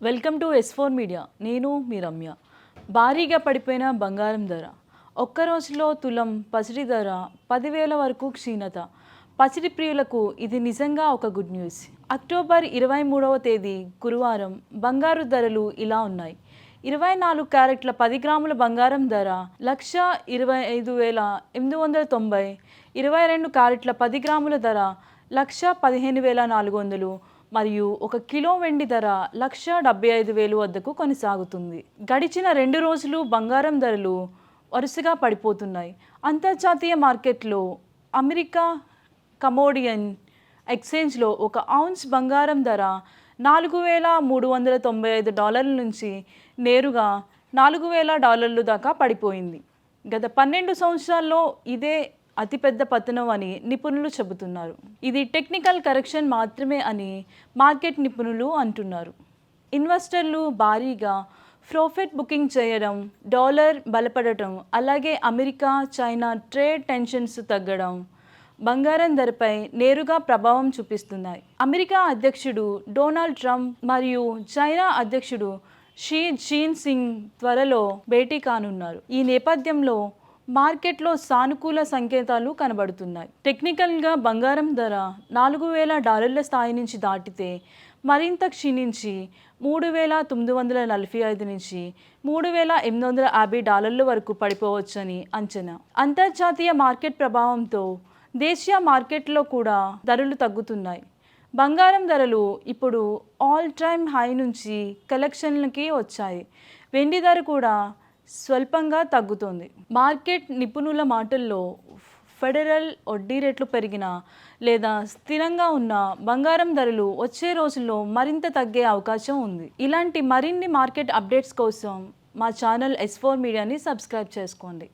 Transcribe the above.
Welcome to S4 media. నేను మీ రమ్య. భారీగా పడిపోయిన బంగారం ధర. ఒక్క రోజులో తులం పసిడి ధర 10,000 వరకు క్షీణత. పసిడి ప్రియులకు ఇది నిజంగా ఒక గుడ్ న్యూస్. అక్టోబర్ 23వ తేదీ గురువారం బంగారు ధరలు ఇలా ఉన్నాయి. 24 క్యారెట్ల 10 గ్రాముల బంగారం ధర 1,25,890. 22 క్యారెట్ల 10 గ్రాముల ధర 1,15,400 మరియు 1 కిలో వెండి ధర 1,75,000 వద్దకు కొనసాగుతుంది. గడిచిన 2 రోజులు బంగారం ధరలు వరుసగా పడిపోతున్నాయి. అంతర్జాతీయ మార్కెట్లో అమెరికా కమోడియన్ ఎక్స్చేంజ్లో 1 ఔన్స్ బంగారం ధర $4,395 నుంచి నేరుగా $4,000 దాకా పడిపోయింది. గత 12 సంవత్సరాల్లో ఇదే అతిపెద్ద పతనం అని నిపుణులు చెబుతున్నారు. ఇది టెక్నికల్ కరెక్షన్ మాత్రమే అని మార్కెట్ నిపుణులు అంటున్నారు. ఇన్వెస్టర్లు భారీగా ప్రాఫిట్ బుకింగ్ చేయడం, డాలర్ బలపడటం, అలాగే అమెరికా చైనా ట్రేడ్ టెన్షన్స్ తగ్గడం బంగారం ధరపై నేరుగా ప్రభావం చూపిస్తున్నాయి. అమెరికా అధ్యక్షుడు డొనాల్డ్ ట్రంప్ మరియు చైనా అధ్యక్షుడు షీ జిన్పింగ్ త్వరలో భేటీ కానున్నారు. ఈ నేపథ్యంలో మార్కెట్లో సానుకూల సంకేతాలు కనబడుతున్నాయి. టెక్నికల్గా బంగారం ధర $4,000 స్థాయి నుంచి దాటితే మరింత క్షీణించి $3,945 నుంచి $3,850 వరకు పడిపోవచ్చని అంచనా. అంతర్జాతీయ మార్కెట్ ప్రభావంతో దేశీయ మార్కెట్లో కూడా ధరలు తగ్గుతున్నాయి. బంగారం ధరలు ఇప్పుడు ఆల్ టైమ్ హై నుంచి కలెక్షన్లకి వచ్చాయి. వెండి ధర కూడా స్వల్పంగా తగ్గుతోంది. మార్కెట్ నిపుణుల మాటల్లో ఫెడరల్ వడ్డీ రేట్లు పెరిగినా లేదా స్థిరంగా ఉన్న బంగారం ధరలు వచ్చే రోజుల్లో మరింత తగ్గే అవకాశం ఉంది. ఇలాంటి మరిన్ని మార్కెట్ అప్డేట్స్ కోసం మా ఛానల్ S4 మీడియాని సబ్స్క్రైబ్ చేసుకోండి.